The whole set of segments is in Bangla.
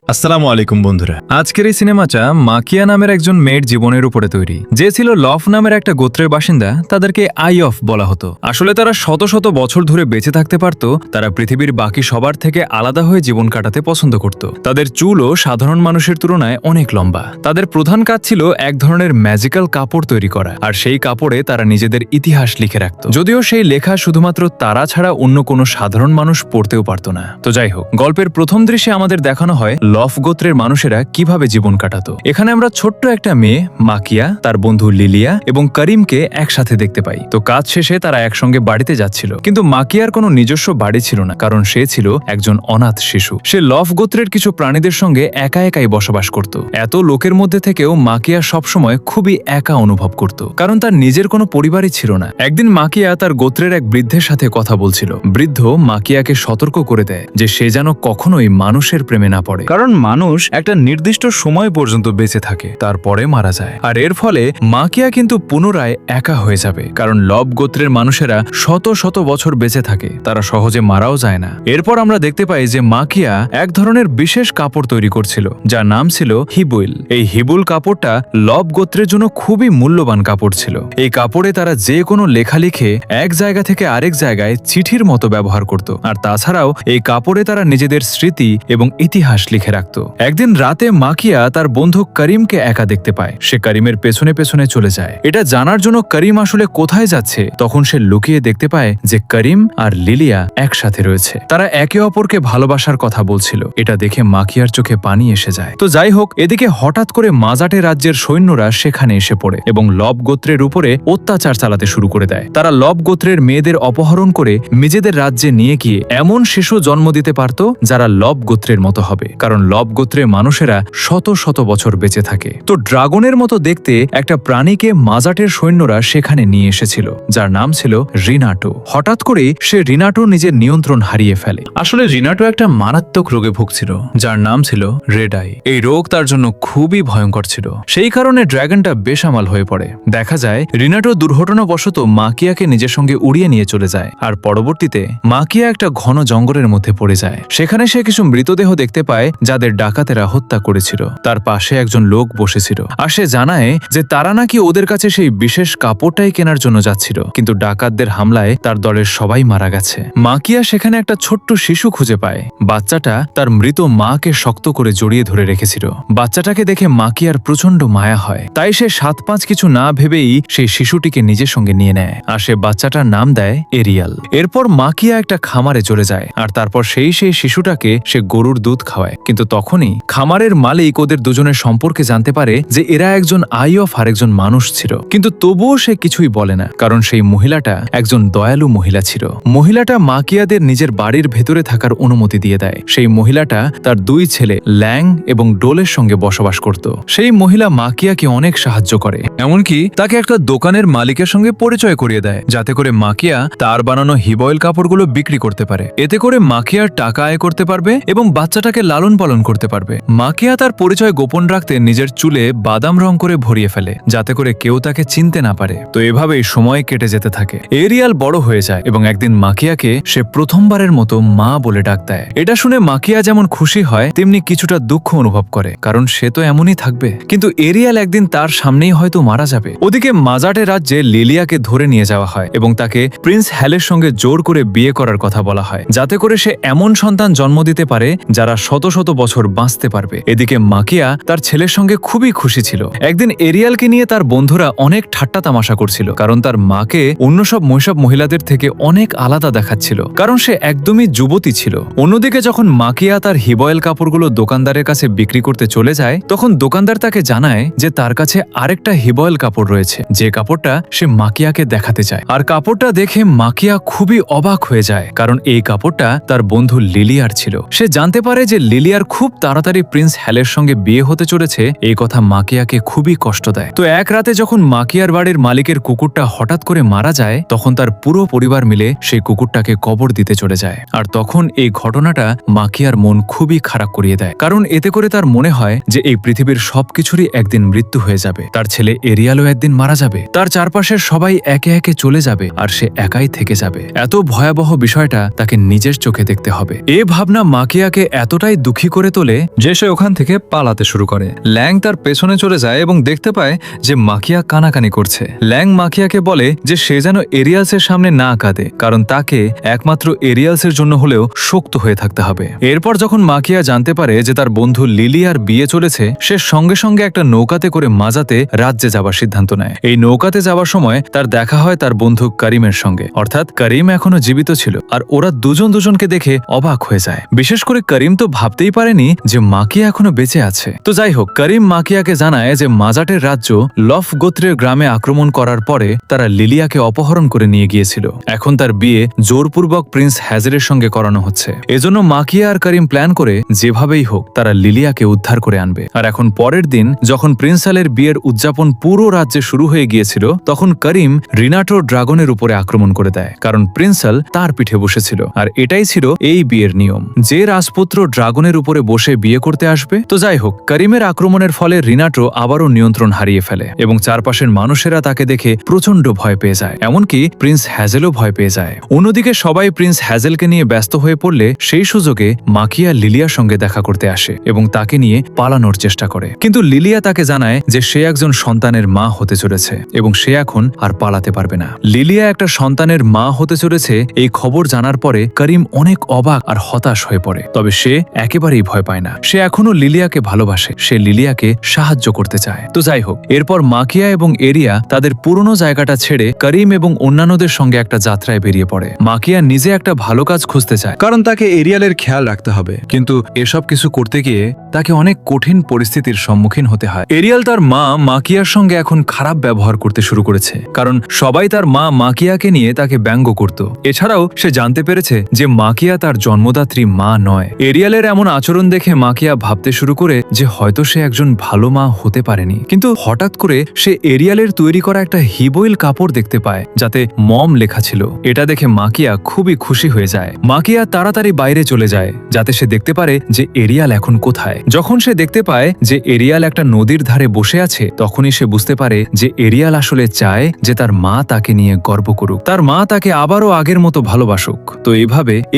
আসসালামু আলাইকুম বন্ধুরা। আজকের এই সিনেমাটা মাকিয়া নামের একজন মেয়ের জীবনের উপরে তৈরি, যে ছিল লফ নামের একটা গোত্রের বাসিন্দা। তাদেরকে আই অফ বলা হতো। আসলে তারা শত শত বছর ধরে বেঁচে থাকতে পারত। তারা পৃথিবীর বাকি সবার থেকে আলাদা হয়ে জীবন কাটাতে পছন্দ করত। তাদের চুলও সাধারণ মানুষের তুলনায় অনেক লম্বা। তাদের প্রধান কাজ ছিল এক ধরনের ম্যাজিক্যাল কাপড় তৈরি করা, আর সেই কাপড়ে তারা নিজেদের ইতিহাস লিখে রাখত। যদিও সেই লেখা শুধুমাত্র তারা ছাড়া অন্য কোনো সাধারণ মানুষ পড়তেও পারত না। তো যাই হোক, গল্পের প্রথম দৃশ্যে আমাদের দেখানো হয় লফ গোত্রের মানুষেরা কিভাবে জীবন কাটাতো। এখানে আমরা ছোট্ট একটা মেয়ে মাকিয়া, তার বন্ধু লিলিয়া এবং করিমকে একসাথে দেখতে পাই। তো কাজ শেষে তারা একসঙ্গে বাড়িতে যাচ্ছিল, কিন্তু মাকিয়ার কোনো নিজস্ব বাড়ি ছিল না, কারণ সে ছিল একজন অনাথ শিশু। সে লফ গোত্রের কিছু প্রাণীদের সঙ্গে একা একাই বসবাস করত। এত লোকের মধ্যে থেকেও মাকিয়া সবসময় খুবই একা অনুভব করত, কারণ তার নিজের কোনো পরিবারই ছিল না। একদিন মাকিয়া তার গোত্রের এক বৃদ্ধের সাথে কথা বলছিল। বৃদ্ধ মাকিয়াকে সতর্ক করে দেয় যে সে যেন কখনোই মানুষের প্রেমে না পড়ে, কারণ মানুষ একটা নির্দিষ্ট সময় পর্যন্ত বেঁচে থাকে, তারপরে মারা যায়। আর এর ফলে মাকিয়া কিন্তু পুনরায় একা হয়ে যাবে, কারণ লব গোত্রের মানুষেরা শত শত বছর বেঁচে থাকে, তারা সহজে মারাও যায় না। এরপর আমরা দেখতে পাই যে মাকিয়া এক ধরনের বিশেষ কাপড় তৈরি করছিল, যার নাম ছিল হিবুইল। এই হিবুল কাপড়টা লব গোত্রের জন্য খুবই মূল্যবান কাপড় ছিল। এই কাপড়ে তারা যে কোনো লেখা লিখে এক জায়গা থেকে আরেক জায়গায় চিঠির মতো ব্যবহার করত। আর তাছাড়াও এই কাপড়ে তারা নিজেদের স্মৃতি এবং ইতিহাস লিখে রাখত। একদিন রাতে মাকিয়া তার বন্ধু করিমকে একা দেখতে পায়। সে করিমের পেছনে পেছনে চলে যায়। এটা জানার জন্য করিম আসলে কোথায় যাচ্ছে, তখন সে লুকিয়ে দেখতে পায় যে করিম আর লিলিয়া একসাথে রয়েছে। তারা একে অপরকে ভালোবাসার কথা বলছিল। এটা দেখে মাকিয়ার চোখে পানি এসে যায়। তো যাই হোক, এদিকে হঠাৎ করে মাজাটে রাজ্যের সৈন্যরা সেখানে এসে পড়ে এবং লব গোত্রের উপরে অত্যাচার চালাতে শুরু করে দেয়। তারা লব গোত্রের মেয়েদের অপহরণ করে নিজেদের রাজ্যে নিয়ে গিয়ে এমন শিশু জন্ম দিতে পারত যারা লব গোত্রের মতো হবে, কারণ লব গোত্রের মানুষেরা শত শত বছর বেঁচে থাকে। তো ড্রাগনের মতো দেখতে একটা প্রাণীকে মাজাটের সৈন্যরা সেখানে নিয়ে এসেছিল, যার নাম ছিল রিনাটো। হঠাৎ করে সে রিনাটো নিজের নিয়ন্ত্রণ হারিয়ে ফেলে। আসলে রিনাটো একটা মারাত্মক রোগে ভুগছিল, যার নাম ছিল রেড আই। এই রোগ তার জন্য খুবই ভয়ঙ্কর ছিল। সেই কারণে ড্রাগনটা বেসামাল হয়ে পড়ে। দেখা যায় রিনাটো দুর্ঘটনাবশত মাকিয়াকে নিজের সঙ্গে উড়িয়ে নিয়ে চলে যায়, আর পরবর্তীতে মাকিয়া একটা ঘন জঙ্গলের মধ্যে পড়ে যায়। সেখানে সে কিছু মৃতদেহ দেখতে পায় যাদের ডাকাতেরা হত্যা করেছিল। তার পাশে একজন লোক বসেছিল, আর সে জানায় যে তারা নাকি ওদের কাছে সেই বিশেষ কাপড়টাই কেনার জন্য যাচ্ছিল, কিন্তু ডাকাতদের হামলায় তার দলের সবাই মারা গেছে। মাকিয়া সেখানে একটা ছোট্ট শিশু খুঁজে পায়। বাচ্চাটা তার মৃত মাকে শক্ত করে জড়িয়ে ধরে রেখেছিল। বাচ্চাটাকে দেখে মাকিয়ার প্রচন্ড মায়া হয়, তাই সে 7-5 কিছু না ভেবেই সেই শিশুটিকে নিজের সঙ্গে নিয়ে নেয়, আর সে বাচ্চাটার নাম দেয় এরিয়াল। এরপর মাকিয়া একটা খামারে চলে যায়, আর তারপর সেই শিশুটাকে সে গরুর দুধ খাওয়ায়। কিন্তু তখনই খামারের মালিক ওদের দুজনের সম্পর্কে জানতে পারে যে এরা একজন আই অফ আর একজন মানুষ ছিল, কিন্তু তবুও সে কিছুই বলে না, কারণ সেই মহিলাটা একজন দয়ালু মহিলা ছিল। মহিলাটা মাকিয়াদের নিজের বাড়ির ভেতরে থাকার অনুমতি দিয়ে দেয়। সেই মহিলাটা তার 2 ছেলে ল্যাং এবং ডোলের সঙ্গে বসবাস করত। সেই মহিলা মাকিয়াকে অনেক সাহায্য করে, এমনকি তাকে একটা দোকানের মালিকের সঙ্গে পরিচয় করিয়ে দেয়, যাতে করে মাকিয়া তার বানানো হিবয়েল কাপড়গুলো বিক্রি করতে পারে। এতে করে মাকিয়ার টাকা আয় করতে পারবে এবং বাচ্চাটাকে লালন পালন করতে পারবে। মাকিয়া তার পরিচয় গোপন রাখতে নিজের চুলে বাদাম রং করে ভরিয়ে ফেলে, যাতে করে কেউ তাকে চিনতে না পারে। তো এভাবেই সময় কেটে যেতে থাকে। এরিয়াল বড় হয়ে যায় এবং একদিন মাকিয়াকে সে প্রথমবারের মতো মা বলে ডাক দেয়। এটা শুনে মাকিয়া যেমন খুশি হয়, তেমনি কিছুটা দুঃখ অনুভব করে, কারণ সে তো এমনই থাকবে। কিন্তু এরিয়াল একদিন তার সামনেই হয়তো মারা যাবে। ওদিকে মাজাটে রাজ্যে লিলিয়াকে ধরে নিয়ে যাওয়া হয় এবং তাকে প্রিন্স হ্যালের সঙ্গে জোর করে বিয়ে করার কথা বলা হয়, যাতে করে সে এমন সন্তান জন্ম দিতে পারে যারা শত শত বছর বাঁচতে পারবে। এদিকে মাকিয়া তার ছেলের সঙ্গে খুবই খুশি ছিল। একদিন এরিয়ালকে নিয়ে তার বন্ধুরা অনেক ঠাট্টা তামাশা করছিল, কারণ তার মাকে অন্য সব মৈশব মহিলাদের থেকে অনেক আলাদা দেখাচ্ছিল, কারণ সে একদমই যুবতী ছিল। অন্যদিকে যখন মাকিয়া তার হিবয়েল কাপড়গুলো দোকানদারের কাছে বিক্রি করতে চলে যায়, তখন দোকানদার তাকে জানায় যে তার কাছে আরেকটা হিবয়েল কাপড় রয়েছে, যে কাপড়টা সে মাকিয়াকে দেখাতে চায়। আর কাপড়টা দেখে মাকিয়া খুবই অবাক হয়ে যায়, কারণ এই কাপড়টা তার বন্ধু লিলিয়ার ছিল। সে জানতে পারে যে লিলিয়ার খুব তাড়াতাড়ি প্রিন্স হ্যালের সঙ্গে বিয়ে হতে চলেছে। এই কথা মাকিয়াকে খুবই কষ্ট দেয়। তো এক রাতে যখন মাকিয়ার বাড়ির মালিকের কুকুরটা হঠাৎ করে মারা যায়, তখন তার পুরো পরিবার মিলে সেই কুকুরটাকে কবর দিতে চলে যায়। আর তখন এই ঘটনাটা মাকিয়ার মন খুবই খারাপ করিয়ে দেয়, কারণ এতে করে তার মনে হয় যে এই পৃথিবীর সবকিছুরই একদিন মৃত্যু হয়ে যাবে। তার ছেলে এরিয়ালও একদিন মারা যাবে, তার চারপাশের সবাই একে একে চলে যাবে, আর সে একাই থেকে যাবে। এত ভয়াবহ বিষয়টা তাকে নিজের চোখে দেখতে হবে। এ ভাবনা মাকিয়াকে এতটাই দুঃখী করে তোলে যে সে ওখান থেকে পালাতে শুরু করে। ল্যাং তার পেছনে চলে যায় এবং দেখতে পায় যে মাকিয়া কানাকানি করছে। ল্যাং মাকিয়াকে বলে যে সে যেন এরিয়ালসের সামনে না কাঁদে, কারণ তাকে একমাত্র এরিয়ালসের জন্য হলেও শক্ত হয়ে থাকতে হবে। এরপর যখন মাকিয়া জানতে পারে যে তার বন্ধু লিলিয়ার বিয়ে চলেছে, সে সঙ্গে সঙ্গে একটা নৌকাতে করে মাজাতে রাজ্যে যাবার সিদ্ধান্ত নেয়। এই নৌকাতে যাওয়ার সময় তার দেখা হয় তার বন্ধু করিমের সঙ্গে, অর্থাৎ করিম এখনো জীবিত ছিল, আর ওরা দুজনকে দেখে অবাক হয়ে যায়। বিশেষ করে করিম তো ভাবতেই পারেনি যে মাকিয়া এখনো বেঁচে আছে। তো যাই হোক, করিম মাকিয়াকে জানায় যে মাজাটের রাজ্য লফ গোত্রের গ্রামে আক্রমণ করার পরে তারা লিলিয়াকে অপহরণ করে নিয়ে গিয়েছিল। এখন তার বিয়ে জোরপূর্বক প্রিন্স হ্যাজেলের সঙ্গে করানো হচ্ছে। এজন্য মাকিয়া আর করিম প্ল্যান করে যেভাবেই হোক তারা লিলিয়াকে উদ্ধার করে আনবে। আর এখন পরের দিন যখন প্রিন্স আলের বিয়ের উদযাপন পুরো রাজ্যে শুরু হয়ে গিয়েছিল, তখন করিম রিনাটো ড্রাগনের উপরে আক্রমণ করে দেয়, কারণ প্রিন্স আল তার পিঠে বসেছিল। আর এটাই ছিল এই বিয়ের নিয়ম, যে রাজপুত্র ড্রাগনের উপরে বসে বিয়ে করতে আসবে। তো যাই হোক, করিমের আক্রমণের ফলে রিনাটো আবারও নিয়ন্ত্রণ হারিয়ে ফেলে এবং চারপাশের মানুষেরা তাকে দেখে প্রচন্ড ভয় পেয়ে যায়, এমনকি প্রিন্স হ্যাজেলও ভয় পেয়ে যায়। অন্যদিকে সবাই প্রিন্স হ্যাজেলকে নিয়ে ব্যস্ত হয়ে পড়লে সেই সুযোগে মাকিয়া লিলিয়ার সঙ্গে দেখা করতে আসে এবং তাকে নিয়ে পালানোর চেষ্টা করে। কিন্তু লিলিয়া তাকে জানায় যে সে একজন সন্তানের মা হতে চলেছে এবং সে এখন আর পালাতে পারবে না। লিলিয়া একটা সন্তানের মা হতে চলেছে এই খবর জানার পরে করিম অনেক অবাক আর হতাশ হয়ে পড়ে। তবে সে একেবারেই ভয় পায় না, সে এখনো লিলিয়াকে ভালোবাসে, সে লিলিয়াকে সাহায্য করতে চায়। তো যাই হোক, এরপর মাকিয়া এবং এরিয়া তাদের পুরনো জায়গাটা ছেড়ে করিম এবং অন্যান্যদের সঙ্গে একটা যাত্রায় বেরিয়ে পড়ে। মাকিয়া নিজে একটা ভালো কাজ খুঁজতে চায়, কারণ তাকে এরিয়ালের খেয়াল রাখতে হবে, কিন্তু এসব কিছু করতে গিয়ে তাকে অনেক কঠিন পরিস্থিতির সম্মুখীন হতে হয়। এরিয়াল তার মা মাকিয়ার সঙ্গে এখন খারাপ ব্যবহার করতে শুরু করেছে, কারণ সবাই তার মা মাকিয়াকে নিয়ে তাকে ব্যঙ্গ করত। এছাড়াও সে জানতে পেরেছে যে মাকিয়া তার জন্মদাত্রী মা নয়। এরিয়ালের এমন আচরণ দেখে মাকিয়া ভাবতে শুরু করে যে হয়তো সে একজন ভালো মা হতে পারেনি। কিন্তু হঠাৎ করে সে এরিয়ালের তৈরি করা একটা হিবইল কাপড় দেখতে পায় যাতে মম লেখা ছিল। এটা দেখে মাকিয়া খুবই খুশি হয়ে যায়। মাকিয়া তাড়াতাড়ি বাইরে চলে যায় যাতে সে দেখতে পারে যে এরিয়াল এখন কোথায়। যখন সে দেখতে পায় যে এরিয়াল একটা নদীর ধারে বসে আছে, তখনই সে বুঝতে পারে যে এরিয়াল আসলে চায় যে তার মা তাকে নিয়ে গর্ব করুক, তার মা তাকে আবারও আগের মতো ভালোবাসুক। তো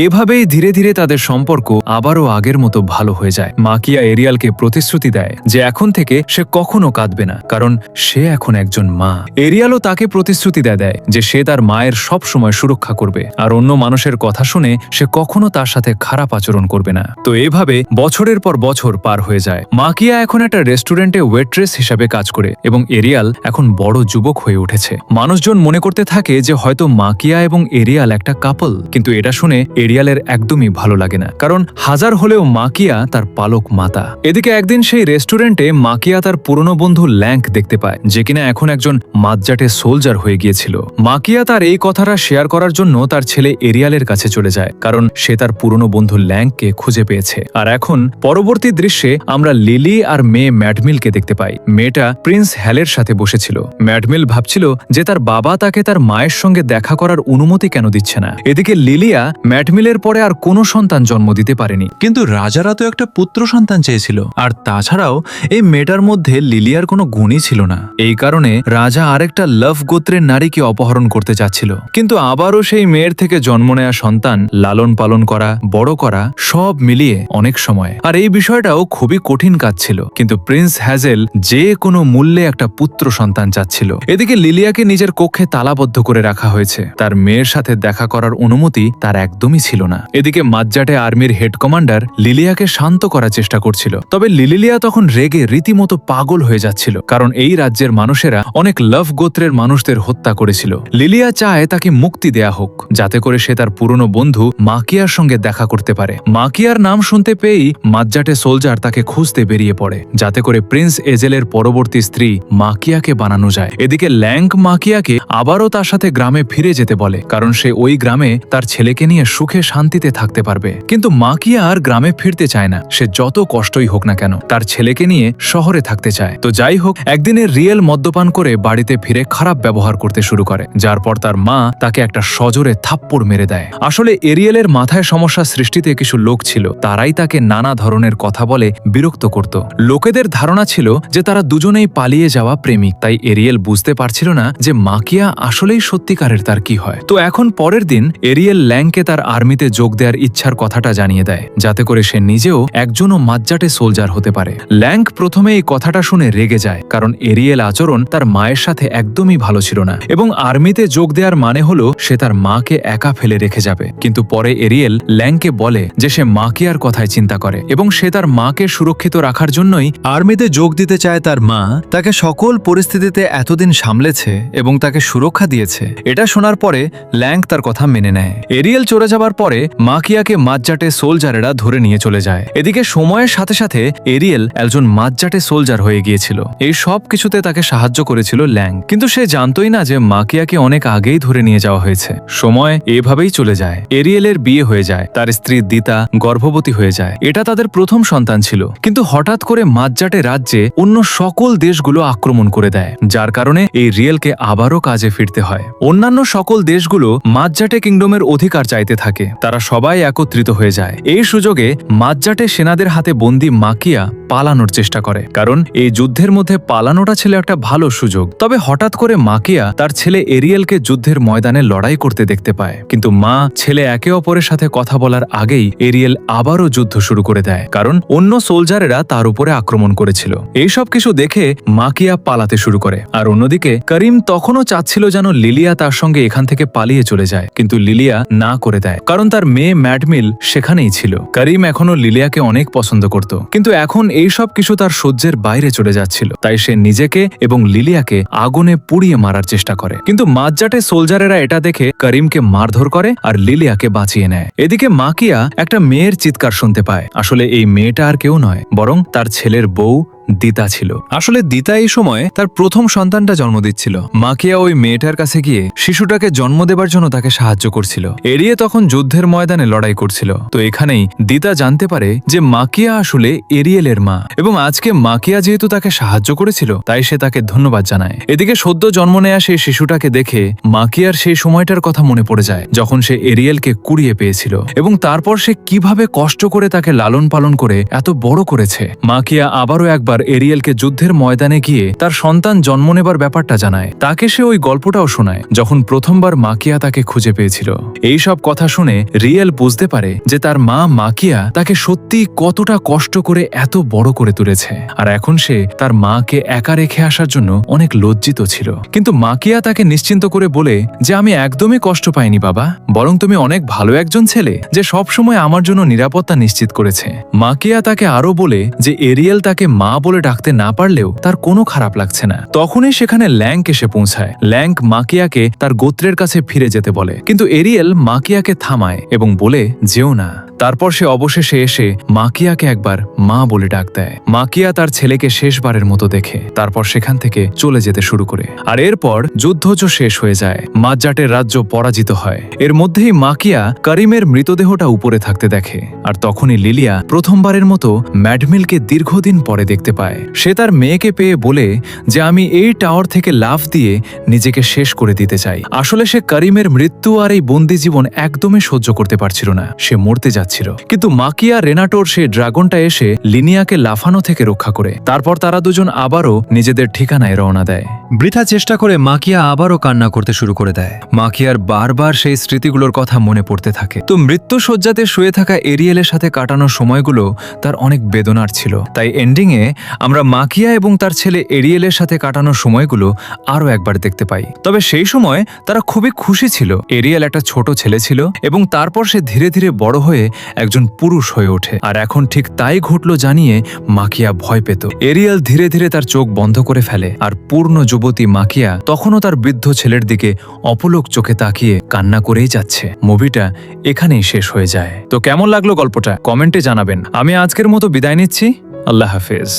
এভাবেই ধীরে ধীরে তাদের সম্পর্ক আবারও আগের মতো ভালো হয়ে যায়। মাকিয়া এরিয়ালকে প্রতিশ্রুতি দেয় যে এখন থেকে সে কখনো কাঁদবে না, কারণ সে এখন একজন মা। এরিয়ালও তাকে প্রতিশ্রুতি দেয় যে সে তার মায়ের সব সময় সুরক্ষা করবে আর অন্য মানুষের কথা শুনে সে কখনো তার সাথে খারাপ আচরণ করবে না। তো এভাবে বছরের পর বছর পার হয়ে যায়। মাকিয়া এখন একটা রেস্টুরেন্টে ওয়েট্রেস হিসাবে কাজ করে এবং এরিয়াল এখন বড় যুবক হয়ে উঠেছে। মানুষজন মনে করতে থাকে যে হয়তো মাকিয়া এবং এরিয়াল একটা কাপল, কিন্তু এটা শুনে এরিয়ালের একদমই ভালো লাগে না, কারণ হাজার হলেও মাকিয়া তার পালক মাতা। এদিকে একদিন সেই রেস্টুরেন্টে মাকিয়া তার পুরনো বন্ধু ল্যাঙ্ক দেখতে পায়, যে কিনা এখন একজন মাঝজাটে সোলজার হয়ে গিয়েছিল। মাকিয়া তার এই কথাটা শেয়ার করার জন্য তার ছেলে এরিয়ালের কাছে চলে যায়, কারণ সে তার পুরনো বন্ধু ল্যাঙ্ককে খুঁজে পেয়েছে। আর এখন পরবর্তী দৃশ্যে আমরা লিলি আর মেয়ে ম্যাডমিলকে দেখতে পাই। মেয়েটা প্রিন্স হ্যালের সাথে বসেছিল। ম্যাডমিল ভাবছিল যে তার বাবা তাকে তার মায়ের সঙ্গে দেখা করার অনুমতি কেন দিচ্ছে না। এদিকে লিলিয়া ম্যাডমিলের পরে আর কোনো সন্তান জন্ম দিতে পারেনি, কিন্তু রাজারা তো একটা পুত্র সন্তান চেয়েছিল। আর তাছাড়াও এই মেয়েটার মধ্যে লিলিয়ার কোনো গুণই ছিল না। এই কারণে রাজা আরেকটা লভ গোত্রের নারীকে অপহরণ করতে চাচ্ছিল, কিন্তু আবারও সেই মেয়ের থেকে জন্ম নেয়া সন্তান লালন পালন করা, বড় করা, সব মিলিয়ে অনেক সময়। আর এই বিষয়টাও খুবই কঠিন কাজ ছিল, কিন্তু প্রিন্স হ্যাজেল যে কোনো মূল্যে একটা পুত্র সন্তান চাচ্ছিল। এদিকে লিলিয়াকে নিজের কক্ষে তালাবদ্ধ করে রাখা হয়েছে, তার মেয়ের সাথে দেখা করার অনুমতি তার একদমই ছিল না। এদিকে মাঝজাটে আর্মির হেড কমান্ডার লিলিয়াকে শান্ত করার চেষ্টা করছিল, তবে লিলিয়া তখন রেগে রীতিমতো পাগল হয়ে যাচ্ছিল, কারণ এই রাজ্যের মানুষেরা অনেক লভ গোত্রের মানুষদের হত্যা করেছিল। লিলিয়া চায় তাকে মুক্তি দেয়া হোক, যাতে করে সে তার পুরনো বন্ধু মাকিয়ার সঙ্গে দেখা করতে পারে। মাকিয়ার নাম শুনতে পেয়েই মাঝজাটে সোলজার তাকে খুঁজতে বেরিয়ে পড়ে, যাতে করে প্রিন্স এজেলের পরবর্তী স্ত্রী মাকিয়াকে বানানো যায়। এদিকে ল্যাঙ্ক মাকিয়াকে আবারও তার সাথে গ্রামে ফিরে যেতে বলে, কারণ সে ওই গ্রামে তার ছেলেকে নিয়ে সুখে শান্তিতে থাকতে পারবে। কিন্তু মাকিয়া আর গ্রামে ফিরতে চায় না, সে যত কষ্টই হোক না কেন তার ছেলেকে নিয়ে শহরে থাকতে চায়। তো যাই হোক, একদিনে রিয়েল মদ্যপান করে বাড়িতে ফিরে খারাপ ব্যবহার করতে শুরু করে, যার পর তার মা তাকে একটা সজোরে থাপ্পড় মেরে দেয়। আসলে এরিয়েলের মাথায় সমস্যা সৃষ্টিতে কিছু লোক ছিল, তারাই তাকে নানা ধরনের কথা বলে বিরক্ত করত। লোকেদের ধারণা ছিল যে তারা দুজনেই পালিয়ে যাওয়া প্রেমিক, তাই এরিয়েল বুঝতে পারছিল না যে মাকিয়া আসলেই সত্যিকারের তার কি হয়। তো এখন পরের দিন এরিয়েল ল্যাংকে তার আর্মিতে যোগ দেওয়ার ইচ্ছার কথাটা জানিয়ে দেয়, যাতে করে সে নিজেও একজনও মাজ্জাটে সোলজার হতে পারে। ল্যাঙ্ক প্রথমে এই কথাটা শুনে রেগে যায়, কারণ এরিয়েল আচরণ তার মায়ের সাথে একদমই ভালো ছিল না এবং আর্মিতে যোগ দেওয়ার মানে হলো সে তার মাকে একা ফেলে রেখে যাবে। কিন্তু পরে এরিয়েল ল্যাঙ্ককে বলে যে সে মাকিয়ার কথায় চিন্তা করে এবং সে তার মাকে সুরক্ষিত রাখার জন্যই আর্মিতে যোগ দিতে চায়। তার মা তাকে সকল পরিস্থিতিতে এতদিন সামলেছে এবং তাকে সুরক্ষা দিয়েছে। এটা শোনার পরে ল্যাঙ্ক তার কথা মেনে নেয়। এরিয়েল চলে যাবার পরে মাকিয়াকে মাজ্জাটে সোলজারেরা ধরে নিয়ে চলে যায়। এদিকে সময়ের সাথে সাথে এরিয়েল একজন মাজ্জাটে সোলজার হয়ে গিয়েছিল। এই সব কিছুতে তাকে সাহায্য করেছিল ল্যাঙ্ক, কিন্তু সে জানতই না যে মাকিয়াকে অনেক আগেই ধরে নিয়ে যাওয়া হয়েছে। সময় এভাবেই চলে যায়। এরিয়েলের বিয়ে হয়ে যায়, তার স্ত্রী দিতা গর্ভবতী হয়ে যায়। এটা তাদের প্রথম সন্তান ছিল, কিন্তু হঠাৎ করে মাজ্জাটে রাজ্যে অন্য সকল দেশগুলো আক্রমণ করে দেয়, যার কারণে এই রিয়েলকে আবারও কাজে ফিরতে হয়। অন্যান্য সকল দেশগুলো মাজ্জাটে কিংডমের অধিকার চাইতে থাকে। তারা সবাই একত্রিত হয়ে যায়। এই সুযোগে মাজ্জাটে সেনাদের হাতে বন্দী মাকিয়া পালানোর চেষ্টা করে, কারণ এই যুদ্ধের মধ্যে পালানোটা ছিল একটা ভালো সুযোগ। তবে হঠাৎ করে মাকিয়া তার ছেলে এরিয়েলকে যুদ্ধের ময়দানে লড়াই করতে দেখতে পায়, কিন্তু মা ছেলে একে অপরের সাথে কথা বলার আগেই এরিয়েল আবারও যুদ্ধ শুরু করে দেয়, কারণ অন্য সোলজারেরা তার উপরে আক্রমণ করেছিল। এইসব কিছু দেখে মাকিয়া পালাতে শুরু করে। আর অন্যদিকে করিম তখনও চাচ্ছিল যেন লিলিয়া তার সঙ্গে এখান থেকে পালিয়ে চলে যায়, কিন্তু লিলিয়া না করে দেয়, কারণ তার মেয়ে ম্যাডমিল সেখানেই ছিল। করিম এখনো লিলিয়াকে অনেক পছন্দ করত, কিন্তু এখন এইসব কিছু তার সহ্যের বাইরে চলে যাচ্ছিল। তাই সে নিজেকে এবং লিলিয়াকে আগুনে পুড়িয়ে মারার চেষ্টা করে, কিন্তু মাজ্জাটে সোলজারেরা এটা দেখে করিমকে মারধর করে আর লিলিয়াকে বাঁচিয়ে নেয়। এদিকে মাকিয়া একটা মেয়ের চিৎকার শুনতে পায়। আসলে এই মেয়েটা আর কেউ নয়, বরং তার ছেলের বউ দিতা ছিল। আসলে দিতা এই সময় তার প্রথম সন্তানটা জন্ম দিচ্ছিল। মাকিয়া ওই মেয়েটার কাছে গিয়ে শিশুটাকে জন্ম দেবার জন্য তাকে সাহায্য করছিল। এরিয়ে তখন যুদ্ধের ময়দানে লড়াই করছিল। তো এখানেই দিতা জানতে পারে যে মাকিয়া আসলে এরিয়েলের মা, এবং আজকে মাকিয়া যেহেতু তাকে সাহায্য করেছিল তাই সে তাকে ধন্যবাদ জানায়। এদিকে সদ্য জন্ম নেয়া সেই শিশুটাকে দেখে মাকিয়ার সেই সময়টার কথা মনে পড়ে যায়, যখন সে এরিয়েলকে কুড়িয়ে পেয়েছিল এবং তারপর সে কিভাবে কষ্ট করে তাকে লালন পালন করে এত বড় করেছে। মাকিয়া আবারও একবার এরিয়েলকে যুদ্ধের ময়দানে গিয়ে তার সন্তান জন্ম নেবার ব্যাপারটা জানায়। তাকে সে ওই গল্পটাও শোনায় যখন প্রথমবার মাকিয়া তাকে খুঁজে পেয়েছিল। এই সব কথা শুনে রিয়েল বুঝতে পারে যে তার মা মাকিয়া তাকে সত্যি কতটা কষ্ট করে এত বড় করে তুলেছে, আর এখন সে তার মাকে একা রেখে আসার জন্য অনেক লজ্জিত ছিল। কিন্তু মাকিয়া তাকে নিশ্চিন্ত করে বলে যে আমি একদমই কষ্ট পাইনি বাবা, বরং তুমি অনেক ভালো একজন ছেলে যে সবসময় আমার জন্য নিরাপত্তা নিশ্চিত করেছে। মাকিয়া তাকে আরো বলে যে এরিয়েল তাকে মা বলে ডাকতে না পারলেও তার কোনো খারাপ লাগছে না। তখনই সেখানে ল্যাঙ্ক এসে পৌঁছায়। ল্যাঙ্ক মাকিয়াকে তার গোত্রের কাছে ফিরে যেতে বলে, কিন্তু এরিয়েল মাকিয়াকে থামায় এবং বলে যেও না। তারপর সে অবশেষে এসে মাকিয়াকে একবার মা বলে ডাক দেয়। মাকিয়া তার ছেলেকে শেষবারের মতো দেখে তারপর সেখান থেকে চলে যেতে শুরু করে। আর এরপর যুদ্ধ শেষ হয়ে যায়। মাজ্জাটের রাজ্য পরাজিত হয়। এর মধ্যেই মাকিয়া করিমের মৃতদেহটা উপরে থাকতে দেখে, আর তখনই লিলিয়া প্রথমবারের মতো ম্যাডমিলকে দীর্ঘদিন পরে দেখতে পায়। সে তার মেয়েকে পেয়ে বলে যে আমি এই টাওয়ার থেকে লাফ দিয়ে নিজেকে শেষ করে দিতে চাই। আসলে সে করিমের মৃত্যু আর এই বন্দি জীবন একদমই সহ্য করতে পারছিল না। সে মরতে যাচ্ছিল, কিন্তু মাকিয়া রেনাটোর সেই ড্রাগনটা এসে লিনিয়াকে লাফানো থেকে রক্ষা করে। তারপর তারা দুজন আবারও নিজেদের ঠিকানায় রওনা দেয়। বৃথা চেষ্টা করে মাকিয়া আবারও কান্না করতে শুরু করে দেয়। মাকিয়ার বারবার সেই স্মৃতিগুলোর কথা মনে পড়তে থাকে। তো মৃত্যু শয্যাতে শুয়ে থাকা এরিয়েলের সাথে কাটানো সময়গুলো তার অনেক বেদনার ছিল। তাই এন্ডিংয়ে আমরা মাকিয়া এবং তার ছেলে এরিয়েলের সাথে কাটানো সময়গুলো আরও একবার দেখতে পাই। তবে সেই সময় তারা খুবই খুশি ছিল। এরিয়েল একটা ছোট ছেলে ছিল এবং তারপর সে ধীরে ধীরে বড় হয়ে একজন পুরুষ হয়ে ওঠে। আর এখন ঠিক তাই ঘটল জানিয়ে মাকিয়া ভয় পেত। এরিয়েল ধীরে ধীরে তার চোখ বন্ধ করে ফেলে, আর পূর্ণ যুবতী মাকিয়া তখনও তার বৃদ্ধ ছেলের দিকে অপলক চোখে তাকিয়ে কান্না করেই যাচ্ছে। মুভিটা এখানেই শেষ হয়ে যায়। তো কেমন লাগলো গল্পটা কমেন্টে জানাবেন। আমি আজকের মতো বিদায় নিচ্ছি। আল্লাহ হাফেজ।